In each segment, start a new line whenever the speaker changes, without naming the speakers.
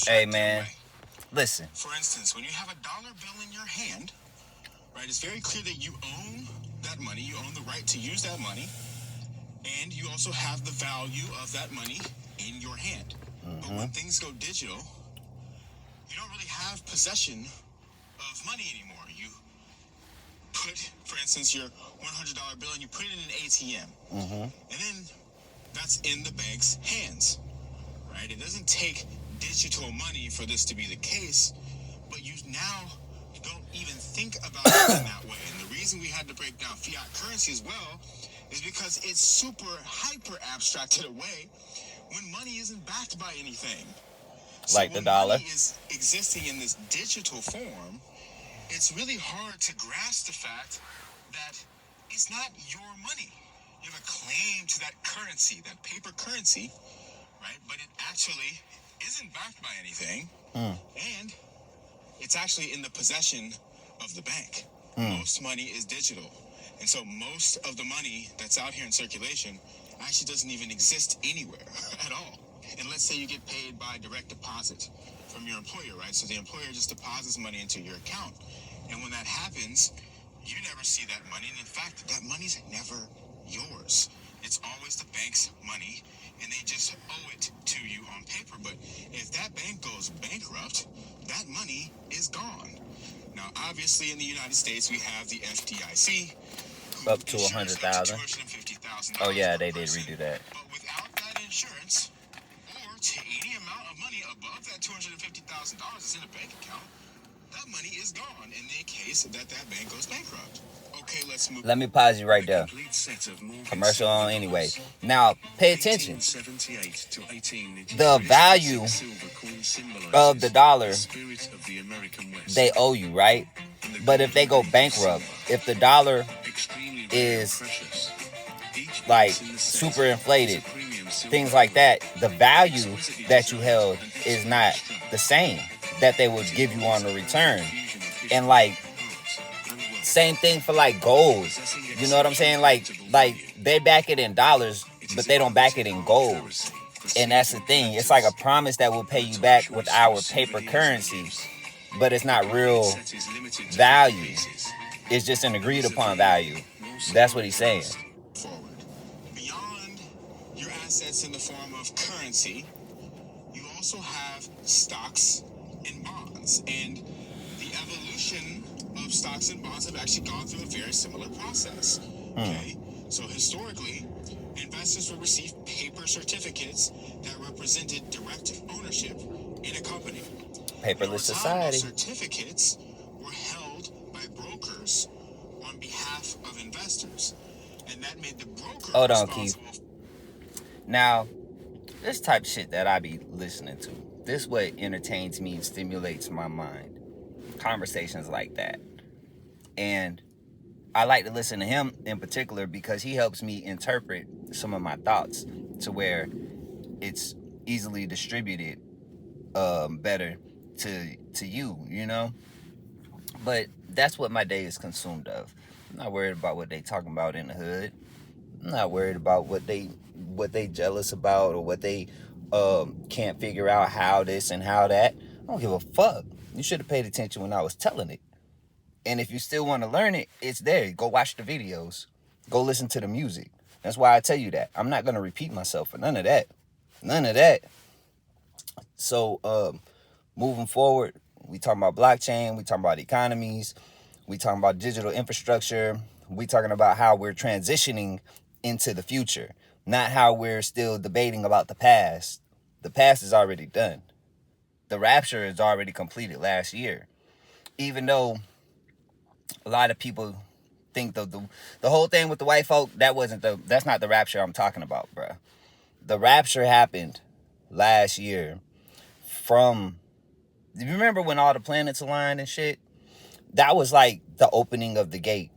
Hey, man, listen.
For instance, when you have a dollar bill in your hand, right, it's very clear that you own that money. You own the right to use that money. And you also have the value of that money in your hand. But when things go digital, you don't really have possession of money anymore. You put, for instance, your $100 bill and you put it in an ATM. And then that's in the bank's hands, right? It doesn't take digital money for this to be the case, but you now don't even think about it in that way. And the reason we had to break down fiat currency as well is because it's super hyper abstracted away when money isn't backed by anything.
Like the dollar.
Money is existing in this digital form, it's really hard to grasp the fact that it's not your money. You have a claim to that currency, that paper currency, right? But it actually isn't backed by anything. And it's actually in the possession of the bank. Most money is digital. And so most of the money that's out here in circulation actually doesn't even exist anywhere at all. And let's say you get paid by direct deposit from your employer, right? So the employer just deposits money into your account. And when that happens, you never see that money. And in fact, that money's never yours. It's always the bank's money, and they just owe it to you on paper. But if that bank goes bankrupt, that money is gone. Now, obviously, in the United States, we have the FDIC.
Up to 100,000. Oh yeah, they did redo that.
But without that insurance, or to any amount of money above that $250,000 that's in a bank account, that money is gone in the case that bank goes bankrupt. Okay, let's move.
Let me pause you right there. Commercial on anyway. Now, pay attention. The value of the dollar, they owe you, right? But if they go bankrupt, if the dollar is like super inflated, things like that, the value that you held is not the same that they would give you on the return. And like, same thing for like gold. You know what I'm saying? Like they back it in dollars, but they don't back it in gold. And that's the thing. It's like a promise that will pay you back with our paper currency, but it's not real value. It's just an agreed upon value. That's what he's saying.
Beyond your assets in the form of currency, you also have stocks and bonds. And the evolution of stocks and bonds have actually gone through a very similar process. Okay? So historically, investors would receive paper certificates that represented direct ownership in a company.
Paperless society.
Certificates were held by brokers on behalf of investors. And that made the broker
Hold on, Keith. Now, this type of shit that I be listening to, this what entertains me and stimulates my mind. Conversations like that. And I like to listen to him in particular because he helps me interpret some of my thoughts to where it's easily distributed better to you, you know? But that's what my day is consumed of. I'm not worried about what they talking about in the hood. I'm not worried about what they jealous about or what they can't figure out how this and how that. I don't give a fuck. You should have paid attention when I was telling it. And if you still want to learn it, it's there. Go watch the videos. Go listen to the music. That's why I tell you that. I'm not going to repeat myself for none of that. None of that. So, moving forward, we talking about blockchain. We talking about economies. We talking about digital infrastructure. We talking about how we're transitioning into the future. Not how we're still debating about the past. The past is already done. The rapture is already completed last year. Even though a lot of people think the whole thing with the white folk, that's not the rapture I'm talking about, bruh. The rapture happened last year do you remember when all the planets aligned and shit? That was like the opening of the gate.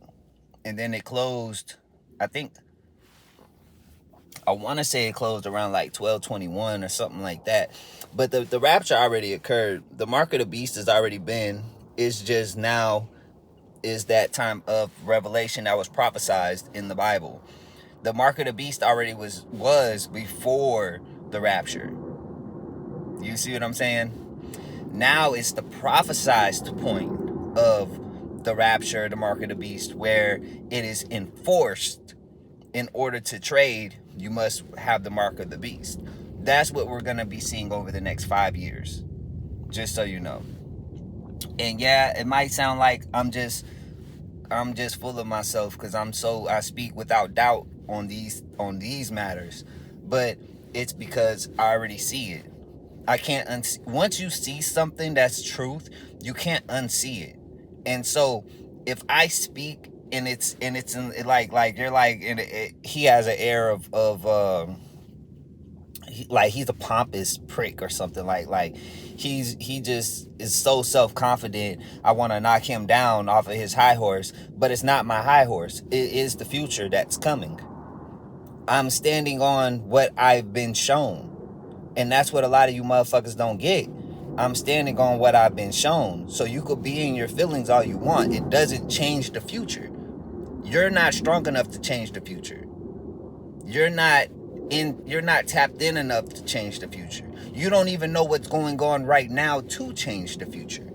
And then it closed, I want to say it closed around like 12/21 or something like that. But the rapture already occurred. The mark of the beast has already been. It's just now is that time of revelation that was prophesied in the Bible. The mark of the beast already was before the rapture. You see what I'm saying? Now it's the prophesized point of the rapture, the mark of the beast, where it is enforced in order to trade, you must have the mark of the beast. That's what we're going to be seeing over the next 5 years, just so you know. And yeah, it might sound like I'm just full of myself because I speak without doubt on these matters, but it's because I already see it. I can't once you see something that's truth, you can't unsee it. And so if I speak and it's like you're like, and he has an air of like he's a pompous prick or something, like he just is so self-confident. I want to knock him down off of his high horse, but it's not my high horse. It is the future that's coming. I'm standing on what I've been shown. And that's what a lot of you motherfuckers don't get. I'm standing on what I've been shown. So you could be in your feelings all you want. It doesn't change the future. You're not strong enough to change the future. You're not tapped in enough to change the future. You don't even know what's going on right now to change the future.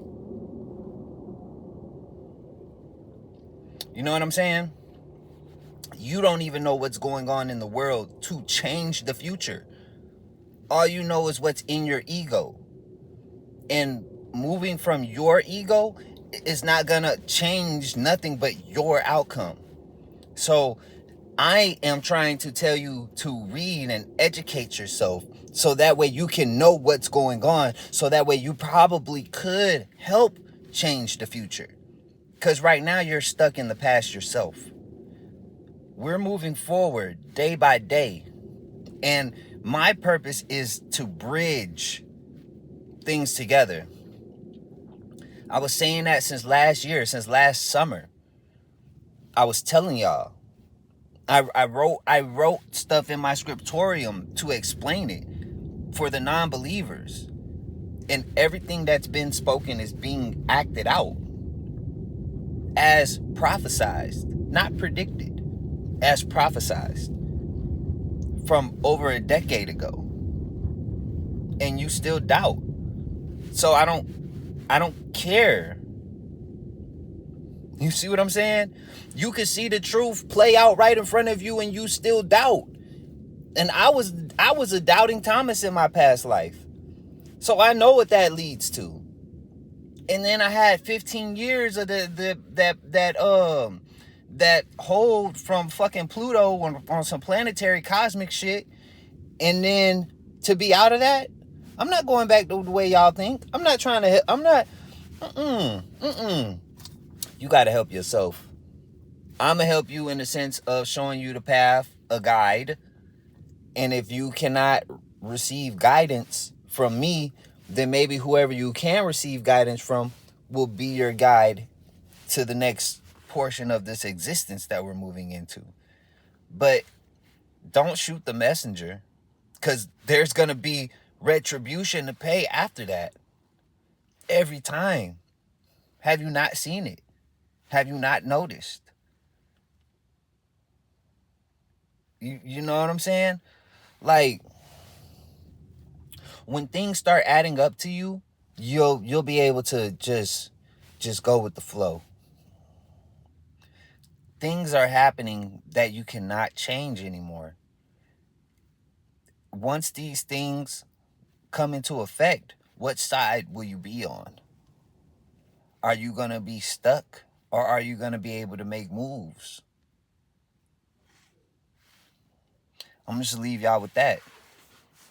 You know what I'm saying? You don't even know what's going on in the world to change the future. All you know is what's in your ego. And moving from your ego is not gonna change nothing but your outcome. So I am trying to tell you to read and educate yourself so that way you can know what's going on. So that way you probably could help change the future. Because right now you're stuck in the past yourself. We're moving forward day by day. And my purpose is to bridge things together. I was saying that since last year, since last summer. I was telling y'all. I wrote stuff in my scriptorium to explain it for the non-believers. And everything that's been spoken is being acted out as prophesized, not predicted, as prophesized from over a decade ago. And you still doubt. So I don't care. You see what I'm saying? You can see the truth play out right in front of you and you still doubt. And I was a doubting Thomas in my past life. So I know what that leads to. And then I had 15 years of that hold from fucking Pluto on some planetary cosmic shit. And then to be out of that, I'm not going back to the way y'all think. I'm not trying to, I'm not, You got to help yourself. I'm going to help you in the sense of showing you the path, a guide. And if you cannot receive guidance from me, then maybe whoever you can receive guidance from will be your guide to the next portion of this existence that we're moving into. But don't shoot the messenger, because there's going to be retribution to pay after that. Every time. Have you not seen it? Have you not noticed? You know what I'm saying? Like, when things start adding up to you, you'll be able to just go with the flow. Things are happening that you cannot change anymore. Once these things come into effect, what side will you be on? Are you going to be stuck, or are you going to be able to make moves? I'm just leave y'all with that.